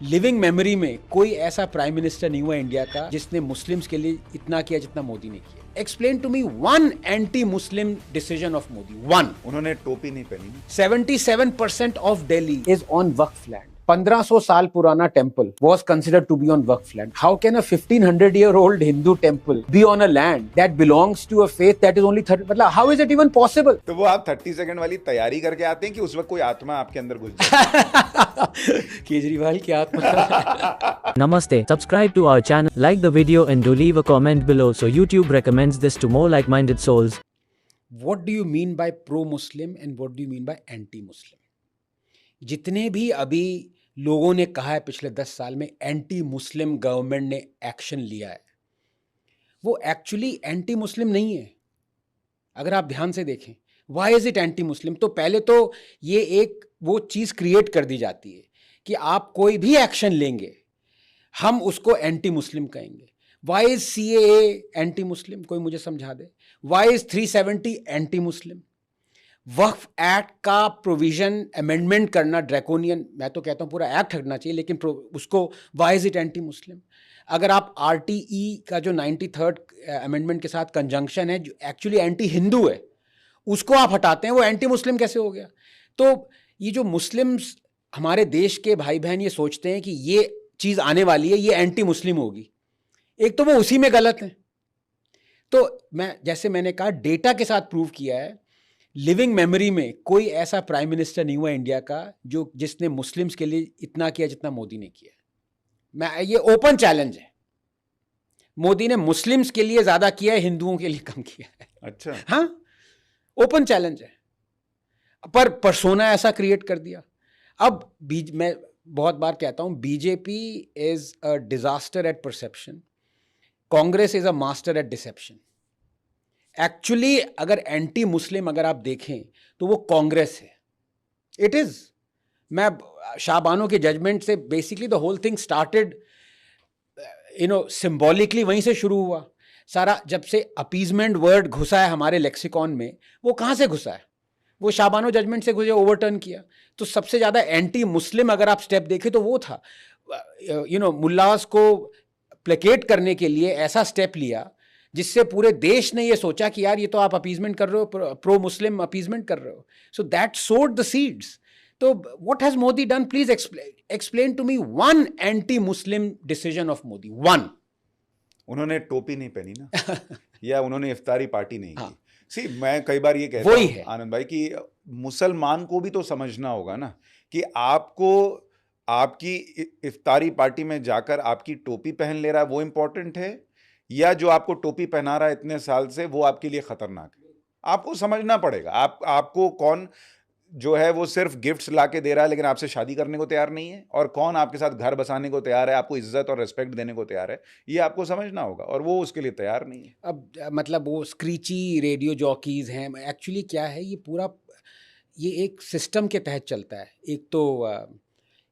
Living memory में कोई ऐसा प्राइम मिनिस्टर नहीं हुआ इंडिया का जिसने मुस्लिम्स के लिए इतना किया जितना मोदी ने किया। Explain to me one anti Muslim decision of Modi, one. उन्होंने टोपी नहीं पहनी। 77% ऑफ दिल्ली इज ऑन वक्फ लैंड। 1500 साल पुराना temple was considered to be on Waqf land. How can a 1500-year-old Hindu temple be on a land that belongs to a faith that is only 30? मतलब how is it even possible? तो वो आप 30 second वाली तैयारी करके आते हैं कि उस वक्त कोई आत्मा आपके अंदर घुस जाए। केजरीवाल की आत्मा। Namaste. Subscribe to our channel, like the video and do leave a comment below so YouTube recommends this to more like-minded souls. What do you mean by pro-Muslim and what do you mean by anti-Muslim? जितने भी अभी लोगों ने कहा है पिछले 10 साल में एंटी मुस्लिम गवर्नमेंट ने एक्शन लिया है, वो एक्चुअली एंटी मुस्लिम नहीं है। अगर आप ध्यान से देखें, why is it anti Muslim? तो पहले तो ये एक वो चीज़ क्रिएट कर दी जाती है कि आप कोई भी एक्शन लेंगे हम उसको एंटी मुस्लिम कहेंगे। Why is CAA anti Muslim? कोई मुझे समझा दे। Why is 370 anti Muslim? वक्फ एक्ट का प्रोविजन अमेंडमेंट करना ड्रैकोनियन, मैं तो कहता हूँ पूरा एक्ट हटना चाहिए, लेकिन उसको why is it anti Muslim? अगर आप RTE का जो 93rd अमेंडमेंट के साथ कंजंक्शन है जो एक्चुअली एंटी हिंदू है, उसको आप हटाते हैं, वो एंटी मुस्लिम कैसे हो गया? तो ये जो मुस्लिम्स हमारे देश के भाई बहन ये सोचते हैं कि ये चीज़ आने वाली है, ये एंटी मुस्लिम होगी, एक तो वो उसी में गलत है। तो जैसे मैंने कहा, डेटा के साथ प्रूव किया है, लिविंग मेमोरी में कोई ऐसा प्राइम मिनिस्टर नहीं हुआ इंडिया का जिसने मुस्लिम्स के लिए इतना किया जितना मोदी ने किया। ये ओपन चैलेंज है। मोदी ने मुस्लिम्स के लिए ज्यादा किया है, हिंदुओं के लिए कम किया है। अच्छा, हाँ, ओपन चैलेंज है, पर पर्सोना ऐसा क्रिएट कर दिया। अब मैं बहुत बार कहता हूं, BJP is a disaster at perception, Congress is a master at deception. Actually अगर एंटी मुस्लिम अगर आप देखें तो वो कांग्रेस है, इट इज। मैं शाहबानो के जजमेंट से basically the whole thing started, symbolically वहीं से शुरू हुआ सारा। जब से अपीजमेंट वर्ड घुसा है हमारे लेक्सिकॉन में, वो कहाँ से घुसा है? वो शाहबानो जजमेंट से घुसे, ओवरटर्न किया। तो सबसे ज़्यादा एंटी मुस्लिम अगर आप स्टेप देखें तो वो था, मुल्लास को प्लेकेट करने के लिए ऐसा स्टेप लिया जिससे पूरे देश ने ये सोचा कि यार ये तो आप अपीजमेंट कर रहे हो, प्रो मुस्लिम अपीजमेंट कर रहे हो। So that sowed the seeds. तो what has Modi done? Please explain to me one anti Muslim decision of Modi, one. उन्होंने टोपी नहीं पहनी ना या उन्होंने इफ्तारी पार्टी नहीं हाँ। की। सी, मैं कई बार ये कहता हूँ आनंद भाई कि मुसलमान को भी तो समझना होगा ना कि आपको आपकी इफ्तारी पार्टी में जाकर आपकी टोपी पहन ले रहा है वो इम्पोर्टेंट है, या जो आपको टोपी पहना रहा है इतने साल से वो आपके लिए खतरनाक है? आपको समझना पड़ेगा। आपको कौन जो है वो सिर्फ गिफ्ट्स ला के दे रहा है लेकिन आपसे शादी करने को तैयार नहीं है, और कौन आपके साथ घर बसाने को तैयार है, आपको इज्जत और रिस्पेक्ट देने को तैयार है, ये आपको समझना होगा, और वो उसके लिए तैयार नहीं है। अब मतलब वो स्क्रीची रेडियो जॉकीज हैं, एक्चुअली क्या है ये पूरा, ये एक सिस्टम के तहत चलता है। एक तो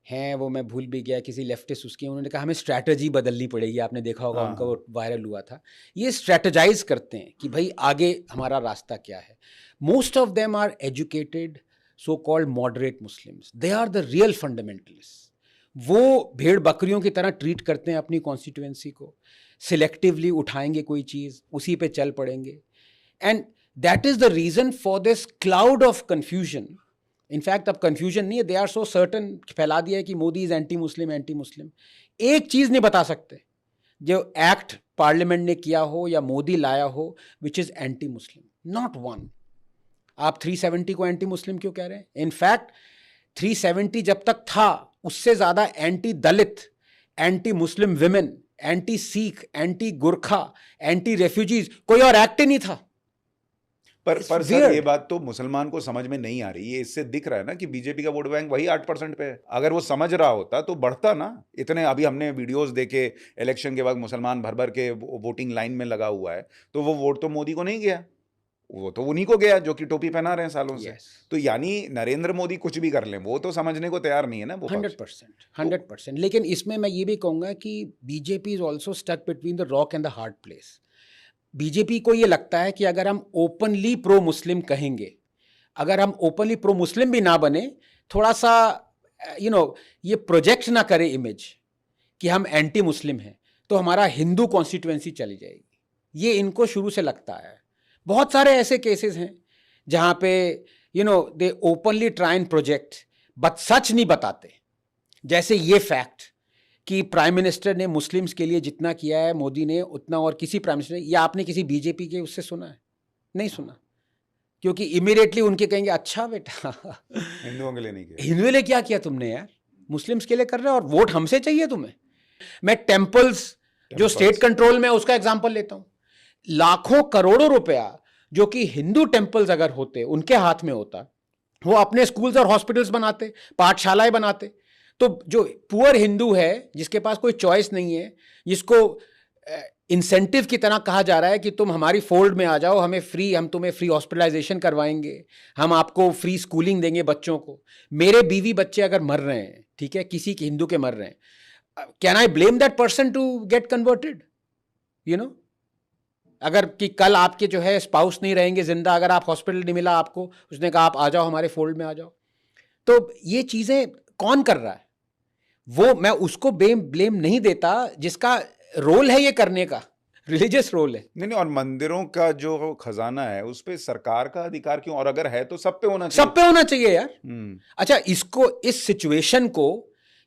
हैं, वो मैं भूल भी गया, किसी लेफ्टिस्ट उसके, उन्होंने कहा हमें स्ट्रैटेजी बदलनी पड़ेगी। आपने देखा होगा, उनका वो वायरल हुआ था। ये स्ट्रैटेजाइज करते हैं कि भाई आगे हमारा रास्ता क्या है। Most of them are educated so called moderate Muslims, they are the real fundamentalist. वो भेड़ बकरियों की तरह ट्रीट करते हैं अपनी कॉन्स्टिट्यूएंसी को, सिलेक्टिवली उठाएंगे कोई चीज़, उसी पे चल पड़ेंगे। And that is the reason for this cloud of confusion. In fact अब कंफ्यूजन नहीं है, दे आर सो सर्टन, फैला दिया है कि Modi is anti Muslim, anti Muslim. एक चीज़ नहीं बता सकते जो एक्ट पार्लियामेंट ने किया हो या मोदी लाया हो which is anti Muslim, not one. आप 370 को एंटी मुस्लिम क्यों कह रहे हैं? इनफैक्ट 370 जब तक था उससे ज़्यादा anti Dalit, anti Muslim women, anti Sikh, anti Gurkha, anti refugees कोई और एक्ट ही नहीं था। पर सर, ये बात तो मुसलमान को समझ में नहीं आ रही है। इससे दिख रहा है ना कि बीजेपी का वोट बैंक वही 8% पे है। अगर वो समझ रहा होता तो बढ़ता ना इतने। अभी हमने वीडियोस देखे, इलेक्शन के बाद मुसलमान भर भर के वोटिंग लाइन में लगा हुआ है, तो वो वोट तो मोदी को नहीं गया, वो तो उन्हीं को गया जो कि टोपी पहना रहे हैं सालों से। तो यानी नरेंद्र मोदी कुछ भी कर लें, वो तो समझने को तैयार नहीं है ना वो। 100%। लेकिन इसमें मैं ये भी कहूँगा कि BJP is also stuck between the rock and the hard place. BJP को ये लगता है कि अगर हम ओपनली प्रो मुस्लिम कहेंगे, अगर हम ओपनली प्रो मुस्लिम भी ना बने, थोड़ा सा ये प्रोजेक्ट ना करे इमेज कि हम एंटी मुस्लिम हैं तो हमारा हिंदू कॉन्स्टिट्यूएंसी चली जाएगी, ये इनको शुरू से लगता है। बहुत सारे ऐसे केसेस हैं जहाँ पे they openly try and project but सच नहीं बताते। जैसे ये फैक्ट कि प्राइम मिनिस्टर ने मुस्लिम्स के लिए जितना किया है मोदी ने उतना और किसी प्राइम मिनिस्टर, या आपने किसी बीजेपी के उससे सुना है? नहीं सुना, क्योंकि इमीडिएटली उनके कहेंगे अच्छा बेटा हिंदुओं के लिए नहीं किया। हिंदुओं ने क्या किया तुमने यार, मुस्लिम्स के लिए कर रहे हो और वोट हमसे चाहिए तुम्हें। मैं टेम्पल्स जो स्टेट कंट्रोल में उसका एग्जांपल लेता हूं। लाखों करोड़ों रुपया जो कि हिंदू टेम्पल्स अगर होते उनके हाथ में होता, वो अपने स्कूल्स और हॉस्पिटल्स बनाते, पाठशालाएं बनाते। तो जो पुअर हिंदू है जिसके पास कोई चॉइस नहीं है, जिसको इंसेंटिव की तरह कहा जा रहा है कि तुम हमारी फोल्ड में आ जाओ, हम तुम्हें फ्री हॉस्पिटलाइजेशन करवाएंगे, हम आपको फ्री स्कूलिंग देंगे बच्चों को। मेरे बीवी बच्चे अगर मर रहे हैं, ठीक है, किसी के हिंदू के मर रहे हैं, can I blame that person to get converted? अगर कि कल आपके जो है स्पाउस नहीं रहेंगे जिंदा, अगर आप हॉस्पिटल नहीं मिला आपको, उसने कहा आप आ जाओ हमारे फोल्ड में आ जाओ, तो ये चीजें कौन कर रहा है? वो मैं उसको ब्लेम नहीं देता जिसका रोल है ये करने का, रिलीजियस रोल है। नहीं, और मंदिरों का जो खजाना है उस पे सरकार का अधिकार क्यों? और अगर है तो सब पे होना चाहिए। सब पे होना चाहिए यार। अच्छा, इसको, इस सिचुएशन को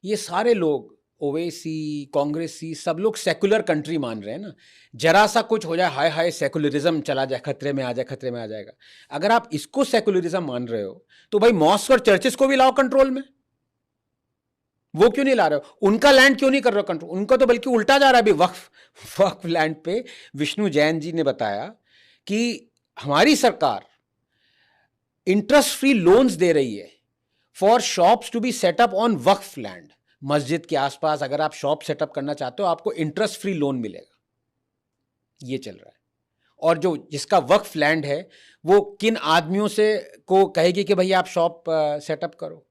ये सारे लोग, ओवैसी, कांग्रेसी, सब लोग सेकुलर कंट्री मान रहे हैं ना। जरा सा कुछ हो जाए, हाय हाय सेकुलरिज्म चला जाए, खतरे में आ जाए, खतरे में आ जाएगा। अगर आप इसको सेकुलरिज्म मान रहे हो तो भाई मॉस्क और चर्चेस को भी लाओ कंट्रोल में। वो क्यों नहीं ला रहे हो? उनका लैंड क्यों नहीं कर रहे हो कंट्रोल? उनका तो बल्कि उल्टा जा रहा है अभी वक्फ लैंड पे। विष्णु जैन जी ने बताया कि हमारी सरकार इंटरेस्ट फ्री लोन्स दे रही है for shops to be setup on वक्फ लैंड। मस्जिद के आसपास अगर आप शॉप सेटअप करना चाहते हो, आपको इंटरेस्ट फ्री लोन मिलेगा। ये चल रहा है। और जो जिसका वक्फ लैंड है वो किन आदमियों से को कहेगी कि भाई आप शॉप सेटअप करो?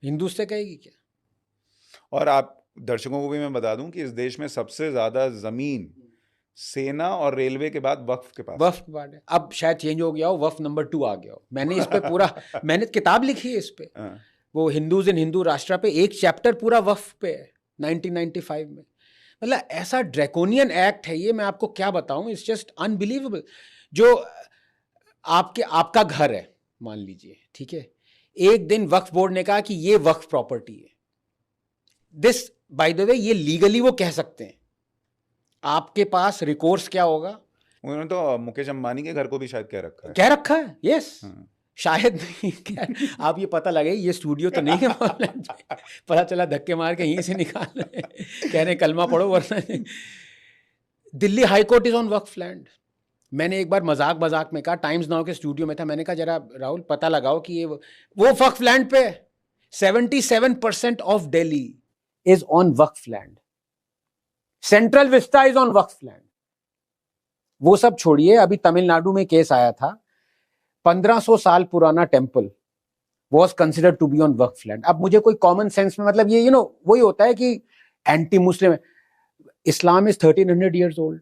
हिंदू से कहेगी क्या? और आप दर्शकों को भी मैं बता दूं कि इस देश में सबसे ज्यादा जमीन सेना और रेलवे के बाद वक्फ के पास। वक्फ के बाद है। अब शायद चेंज हो गया हो, वक्फ नंबर 2 आ गया हो। मैंने इस पे पूरा मैंने किताब लिखी है इस पे, वो हिंदूज इन हिंदू राष्ट्र पे, एक चैप्टर पूरा वक्फ पे है 1995 में। मतलब ऐसा ड्रैकोनियन एक्ट है ये, मैं आपको क्या बताऊं, इट्स जस्ट अनबिलीवेबल। जो आपका घर है मान लीजिए, ठीक है, एक दिन वक्फ बोर्ड ने कहा कि ये वक्फ प्रॉपर्टी है। दिस बाय द वे ये लीगली वो कह सकते हैं। आपके पास रिकोर्स क्या होगा? उन्होंने तो मुकेश अंबानी के घर को भी शायद कह रखा है। यस, शायद नहीं, आप ये पता लगे ये स्टूडियो तो नहीं है पता चला धक्के मार के यहीं से निकाल रहे, कह रहे कलमा पढ़ो वरना। Delhi high court is on वक्फ लैंड। मैंने एक बार मजाक में कहा, टाइम्स नाउ के स्टूडियो में था, मैंने कहा जरा राहुल पता लगाओ कि ये वो वक्फ लैंड पे 77% ऑफ दिल्ली इज ऑन वक्फ land. Central Vista is on वक्फ लैंड। वो सब छोड़िए, अभी तमिलनाडु में केस आया था, 1500 साल पुराना temple was considered to be on वक्फ लैंड। अब मुझे कोई कॉमन सेंस में, मतलब ये वही होता है कि anti Muslim, Islam is 1300 years old.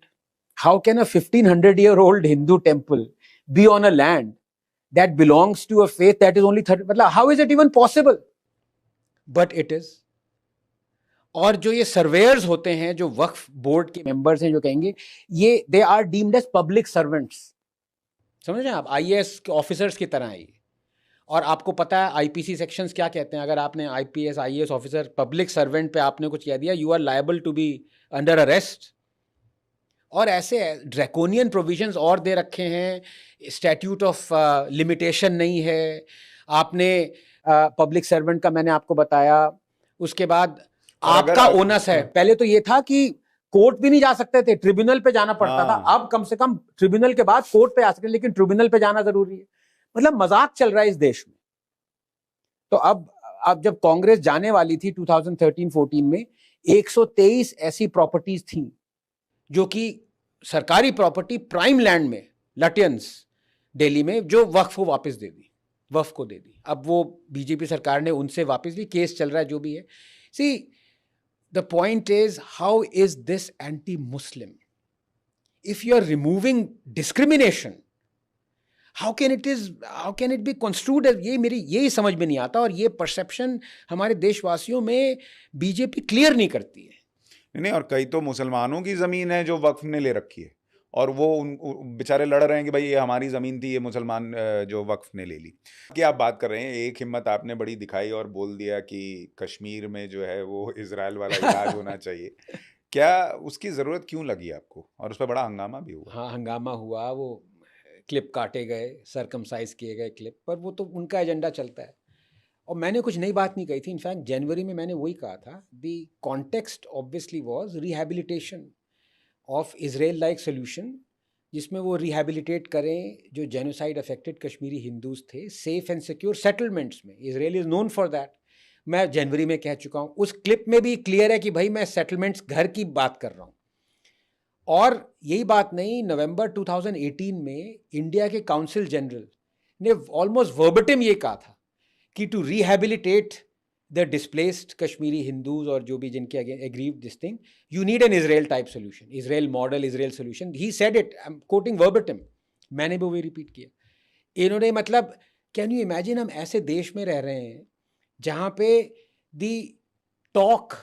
How can a 1500-year-old Hindu temple be on a land that belongs to a faith that is only 30? मतलब how is it even possible? But it is. और जो ये surveyor's होते हैं, जो वक्फ board के members हैं, जो कहेंगे ये they are deemed as public servants. समझ रहे हैं आप? आईएएस के ऑफिसर्स की तरह है। और आपको पता है आईपीसी सेक्शंस क्या कहते हैं? अगर आपने IPS IAS officer public servant पे आपने कुछ कह दिया, you are liable to be under arrest. और ऐसे ड्रैकोनियन प्रोविजंस और दे रखे हैं, स्टैट्यूट ऑफ लिमिटेशन नहीं है। आपने पब्लिक सर्वेंट का मैंने आपको बताया, उसके बाद आपका ओनस है। पहले तो ये था कि कोर्ट भी नहीं जा सकते थे, ट्रिब्यूनल पे जाना पड़ता था। अब कम से कम ट्रिब्यूनल के बाद कोर्ट पे आ सकते, लेकिन ट्रिब्यूनल पे जाना जरूरी है। मतलब मजाक चल रहा है इस देश में। तो अब जब कांग्रेस जाने वाली थी 2013-14 में, 123 ऐसी प्रॉपर्टीज थी जो कि सरकारी प्रॉपर्टी प्राइम लैंड में, लटियंस दिल्ली में, जो वक्फ को वापस दे दी, वक्फ को दे दी। अब वो बीजेपी सरकार ने उनसे वापस ली, केस चल रहा है, जो भी है। See the point is, how is this anti Muslim? If you are removing discrimination, how can it be construed? ये मेरी यही समझ में नहीं आता, और ये परसेप्शन हमारे देशवासियों में बीजेपी क्लियर नहीं करती है। नहीं, और कई तो मुसलमानों की ज़मीन है जो वक्फ ने ले रखी है, और वो बेचारे लड़ रहे हैं कि भाई ये हमारी ज़मीन थी, ये मुसलमान जो वक्फ ने ले ली। कि आप बात कर रहे हैं, एक हिम्मत आपने बड़ी दिखाई और बोल दिया कि कश्मीर में जो है वो इजराइल वाला इलाज होना चाहिए। क्या उसकी ज़रूरत क्यों लगी आपको? और उस पर बड़ा हंगामा भी हुआ। हाँ, हंगामा हुआ, वो क्लिप काटे गए, सरकमसाइज किए गए क्लिप, पर वो तो उनका एजेंडा चलता है, और मैंने कुछ नई बात नहीं कही थी। इनफैक्ट जनवरी में मैंने वही कहा था, the context obviously was rehabilitation of Israel like solution, जिसमें वो रिहैबिलिटेट करें जो जेनोसाइड अफेक्टेड कश्मीरी हिंदूज थे, सेफ एंड सिक्योर सेटलमेंट्स में। Israel is known for that. मैं जनवरी में कह चुका हूँ, उस क्लिप में भी क्लियर है कि भाई मैं सेटलमेंट्स घर की बात कर रहा हूँ। और यही बात नहीं, नवंबर 2018 में इंडिया के काउंसिल जनरल ने ऑलमोस्ट वर्बटिम ये कहा था कि to rehabilitate the displaced Kashmiri Hindus और जो भी जिनके aggrieved this thing, you need an Israel type solution, Israel model, Israel solution. He said it, I am quoting verbatim, मैंने भी वही रिपीट किया। इन्होंने मतलब, कैन यू इमेजिन, हम ऐसे देश में रह रहे हैं जहाँ पे the talk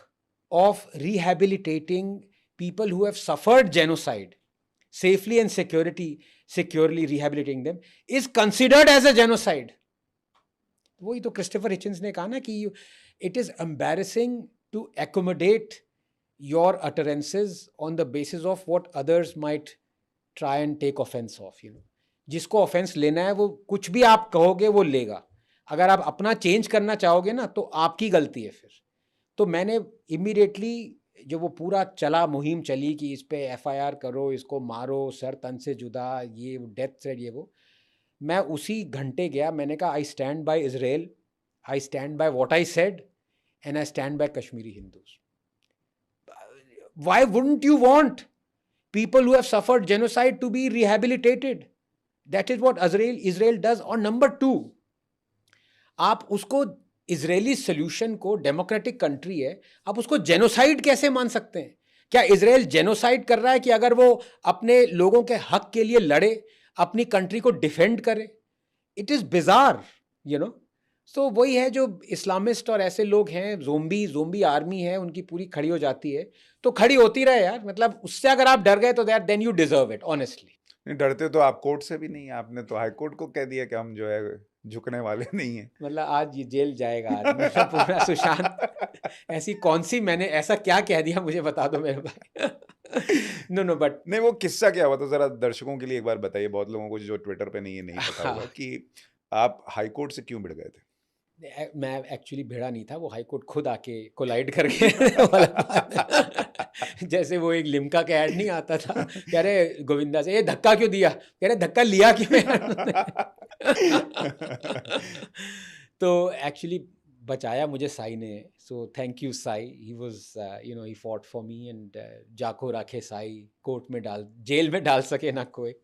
of rehabilitating people who have suffered genocide safely and securely rehabilitating them is considered as a genocide. वही तो क्रिस्टोफर हिचन्स ने कहा ना कि it is embarrassing to accommodate your utterances on the basis of what others might try and take offense of, you know. जिसको offence लेना है वो कुछ भी आप कहोगे वो लेगा। अगर आप अपना चेंज करना चाहोगे ना तो आपकी गलती है फिर। तो मैंने इमीडिएटली, जो वो पूरा चला, मुहिम चली कि इस पे एफआईआर करो, इसको मारो, सर तन से जुदा, ये डेथ थ्रेट, ये वो, मैं उसी घंटे गया, मैंने कहा I stand by Israel, I stand by what I said, and I stand by Kashmiri Hindus. Why wouldn't you want people who have suffered genocide to be rehabilitated? That is what Israel does. और number 2, आप उसको, Israeli solution को, democratic country है, आप उसको genocide कैसे मान सकते हैं? क्या इजराइल जेनोसाइड कर रहा है कि अगर वो अपने लोगों के हक के लिए लड़े, अपनी कंट्री को डिफेंड करे? It is bizarre, you know. तो वही है, जो इस्लामिस्ट और ऐसे लोग हैं, जोम्बी आर्मी है, उनकी पूरी खड़ी हो जाती है, तो खड़ी होती रहे यार। मतलब उससे अगर आप डर गए तो that then you deserve it, honestly. नहीं, डरते तो आप कोर्ट से भी नहीं, आपने तो हाई कोर्ट को कह दिया कि हम जो है झुकने वाले नहीं हैं। मतलब आज ये जेल जाएगा आज मेरा पूरा सुशांत। ऐसी कौन सी, मैंने ऐसा क्या कह दिया, मुझे बता दो मेरे भाई। नो बट नहीं, वो किस्सा क्या हुआ था जरा दर्शकों के लिए एक बार बताइए, बहुत लोगों को जो ट्विटर पे नहीं पता होगा कि आप हाई कोर्ट से क्यों भिड़ गए थे? मैं एक्चुअली भिड़ा नहीं था, वो हाई कोर्ट खुद आके कोलाइड करके जैसे वो एक लिम्का का ऐड नहीं आता था, कह रहे गोविंदा से, ये धक्का क्यों दिया, कह रहे धक्का लिया क्यों? तो एक्चुअली बचाया मुझे साई ने, सो thank you Sai. He was he fought for me, and जाको रखे साई, कोर्ट में जेल में डाल सके ना कोई।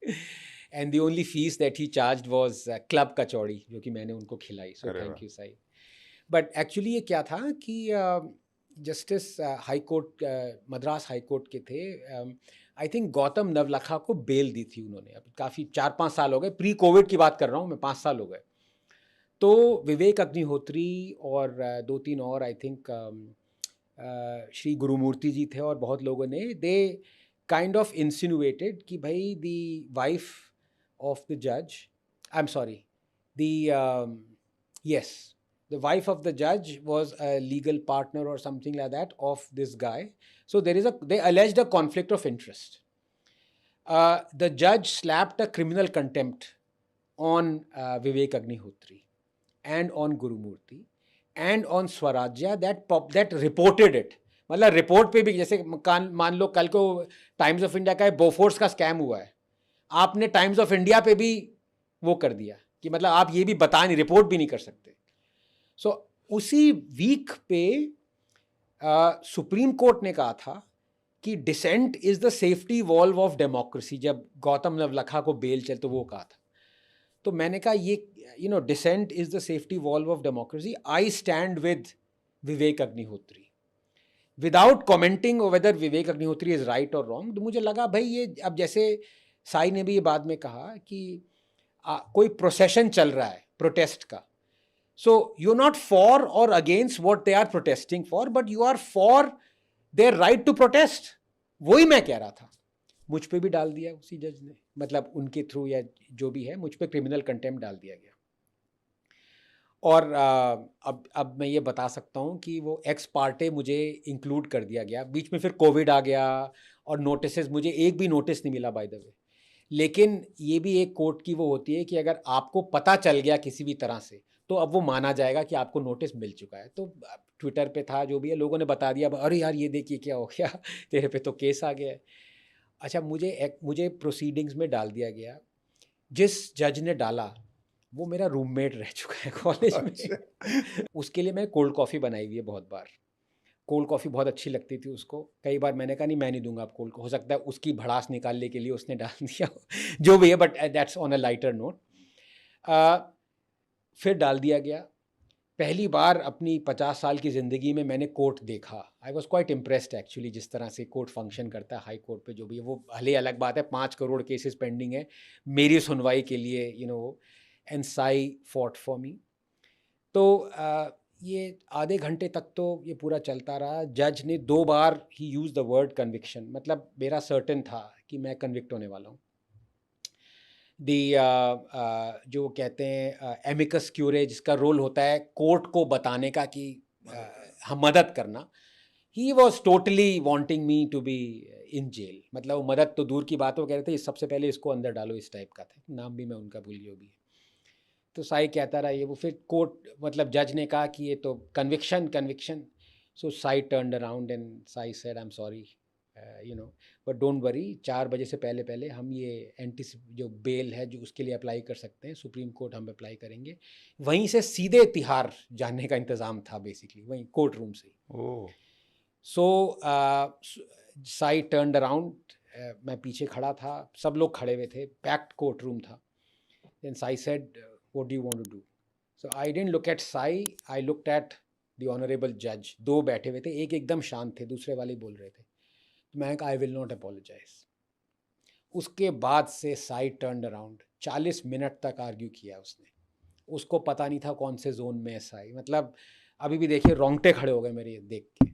And the only fees that he charged was club kachori, जो कि मैंने उनको खिलाई, so thank you Sai. But actually ये क्या था कि justice high court, Madras high court के थे, आई थिंक गौतम नवलखा को बेल दी थी उन्होंने। अब काफ़ी 4-5 साल हो गए, प्री कोविड की बात कर रहा हूँ मैं, 5 साल हो गए। तो विवेक अग्निहोत्री और 2-3 और, आई थिंक श्री गुरुमूर्ति जी थे, और बहुत लोगों ने, दे काइंड ऑफ इंसिनुएटेड कि भाई the wife of the judge, I'm sorry, the wife of the judge was a legal partner or something like that of this guy. So they alleged a conflict of interest. The judge slapped a criminal contempt on Vivek Agnihotri and on Gurumurthy and on Swarajya that reported it. मतलब report पे भी, जैसे मान लो कल को times of India का Bofors का scam हुआ है, आपने टाइम्स ऑफ इंडिया पे भी वो कर दिया कि मतलब आप ये भी बता नहीं, रिपोर्ट भी नहीं कर सकते। सो उसी वीक पे सुप्रीम कोर्ट ने कहा था कि dissent is the safety valve of democracy. जब गौतम नवलखा को बेल चल, तो वो कहा था। तो मैंने कहा ये dissent is the safety valve of democracy, I stand with Vivek Agnihotri without commenting whether Vivek Agnihotri is right और रॉन्ग। तो मुझे लगा भाई ये, अब जैसे साई ने भी ये बाद में कहा कि कोई प्रोसेशन चल रहा है प्रोटेस्ट का, सो यू नॉट फॉर और against what they are protesting for, but you are for their right to protest. वही मैं कह रहा था। मुझ पे भी डाल दिया उसी जज ने, मतलब उनके थ्रू या जो भी है, मुझ पे क्रिमिनल कंटेम्प्ट डाल दिया गया। और अब मैं ये बता सकता हूँ कि वो एक्स पार्टे मुझे इंक्लूड कर दिया गया। बीच में फिर कोविड आ गया और नोटिसेस, मुझे एक भी नोटिस नहीं मिला बाय द वे। लेकिन ये भी एक कोर्ट की वो होती है कि अगर आपको पता चल गया किसी भी तरह से, तो अब वो माना जाएगा कि आपको नोटिस मिल चुका है। तो ट्विटर पे था, जो भी है, लोगों ने बता दिया, अरे यार ये देखिए क्या हो गया, तेरे पे तो केस आ गया है। अच्छा, मुझे प्रोसीडिंग्स में डाल दिया गया। जिस जज ने डाला वो मेरा रूममेट रह चुका है कॉलेज में। उसके लिए मैं कोल्ड कॉफ़ी बनाई हुई है बहुत बार। कोल्ड कॉफ़ी बहुत अच्छी लगती थी उसको। कई बार मैंने कहा नहीं मैं नहीं दूंगा आप कोल्ड, हो सकता है उसकी भड़ास निकालने के लिए उसने डाल दिया जो भी है, but that's on a lighter note. फिर डाल दिया गया। पहली बार अपनी 50 साल की ज़िंदगी में मैंने कोर्ट देखा। I was quite impressed actually, जिस तरह से कोर्ट फंक्शन करता है हाई कोर्ट पे, जो भी है। वो भले अलग बात है 5 करोड़ केसेस पेंडिंग है मेरी सुनवाई के लिए, you know, and Sai fought for me. तो ये आधे घंटे तक तो ये पूरा चलता रहा। जज ने 2 बार ही यूज़ द वर्ड कन्विक्शन, मतलब मेरा सर्टेन था कि मैं कन्विक्ट होने वाला हूँ। जो कहते हैं एमिकस क्यूरे, जिसका रोल होता है कोर्ट को बताने का कि हम मदद करना, he was totally wanting me to be in jail. मतलब वो मदद तो दूर की बात, वो कह रहे थे सबसे पहले इसको अंदर डालो, इस टाइप का था। नाम भी मैं उनका भूल गया भी। तो साई कहता रहा ये वो। फिर कोर्ट, मतलब जज ने कहा कि ये तो conviction. So Sai turned around and Sai said I am sorry, you know, but don't worry, 4 बजे से पहले हम ये जो बेल है जो उसके लिए अप्लाई कर सकते हैं, सुप्रीम कोर्ट हम अप्लाई करेंगे। वहीं से सीधे तिहाड़ जाने का इंतज़ाम था बेसिकली, वहीं कोर्ट रूम से। सो साई टर्न्ड अराउंड, मैं पीछे खड़ा था, सब लोग खड़े हुए थे, पैक्ड कोर्ट रूम था। Then Sai said what do you want to do? So I didn't look at Sai, I looked at the honorable judge. 2 बैठे हुए थे, एक एकदम शांत थे, दूसरे वाले बोल रहे थे। तो मैं कहा I will not apologize। उसके बाद से साई टर्न्ड अराउंड, 40 मिनट तक आर्ग्यू किया उसने। उसको पता नहीं था कौन से जोन में है साई। मतलब अभी भी देखिए रोंगटे खड़े हो गए मेरे देख के।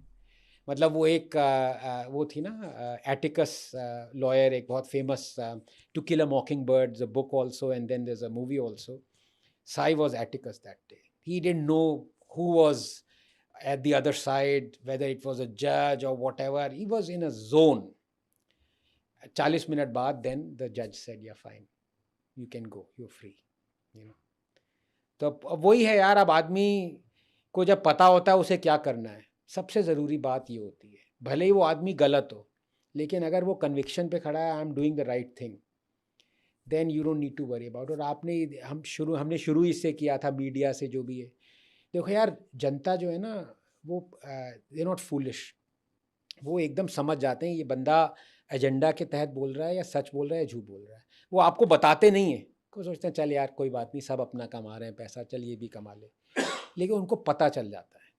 मतलब वो एक वो थी ना एटिकस लॉयर, एक बहुत famous, to kill a mockingbird, a book also, and then there is a movie also. Sai was Atticus that day. He didn't know who was at the other side, whether it was a judge or whatever. He was in a zone. 40 minute बाद then the judge said, yeah, fine, you can go, you're free, you know. तो अब वही है यार, अब आदमी को जब पता होता है उसे क्या करना है, सबसे ज़रूरी बात ये होती है। भले ही वो आदमी गलत हो, लेकिन अगर वो कन्विक्शन पे खड़ा है, I am doing the right thing, then you don't need to worry about. और हमने शुरू इससे किया था, मीडिया से, जो भी है। देखो यार, जनता जो है ना, वो दे नॉट फूलिश। वो एकदम समझ जाते हैं ये बंदा एजेंडा के तहत बोल रहा है या सच बोल रहा है या झूठ बोल रहा है। वो आपको बताते नहीं हैं, को सोचते हैं चल यार कोई बात नहीं, सब अपना कमा रहे हैं पैसा, चल ये भी कमा ले। लेकिन उनको पता चल जाता है।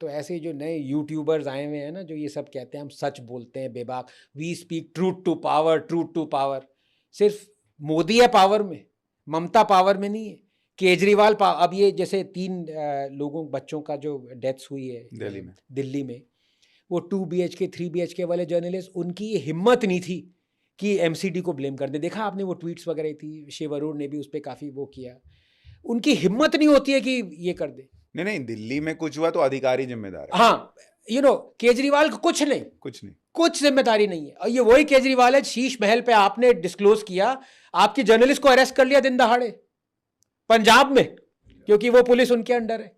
तो ऐसे जो नए यूट्यूबर्स आए हुए हैं ना, जो ये सब कहते हैं हम सच बोलते हैं बेबाक, we speak truth to power, truth to power. सिर्फ मोदी है पावर में, ममता पावर में नहीं है, केजरीवाल अब ये जैसे 3 बच्चों का जो डेथ्स हुई है दिल्ली में, वो 2 BHK 3 BHK वाले जर्नलिस्ट, उनकी ये हिम्मत नहीं थी कि MCD को ब्लेम कर दे। देखा आपने वो ट्वीट्स वगैरह थी, शिव अरोड़ ने भी उस पर काफ़ी वो किया। उनकी हिम्मत नहीं होती है कि ये कर दे। नहीं, दिल्ली में कुछ हुआ तो अधिकारी जिम्मेदार है। हाँ, यू नो, केजरीवाल को कुछ नहीं, कुछ जिम्मेदारी नहीं है। और ये वही केजरीवाल है, शीश महल पे आपने डिस्क्लोज किया, आपकी जर्नलिस्ट को अरेस्ट कर लिया दिन दहाड़े पंजाब में, क्योंकि वो पुलिस उनके अंडर है।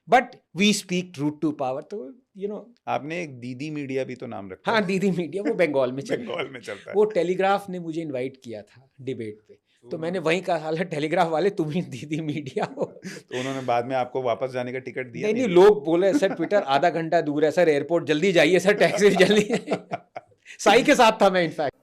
But we speak truth to power. तो यू नो, आपने एक दीदी मीडिया भी तो नाम रखा। हाँ, दीदी मीडिया, वो बंगाल में चलता है। वो टेलीग्राफ ने मुझे इनवाइट किया था डिबेट पे, तो मैंने वहीं कहा साला टेलीग्राफ वाले तुम ही दीदी मीडिया हो। तो उन्होंने बाद में आपको वापस जाने का टिकट दिया? नहीं, लोग बोले सर ट्विटर आधा घंटा दूर है सर, एयरपोर्ट जल्दी जाइए सर, टैक्सी जल्दी। साई के साथ था मैं इनफैक्ट।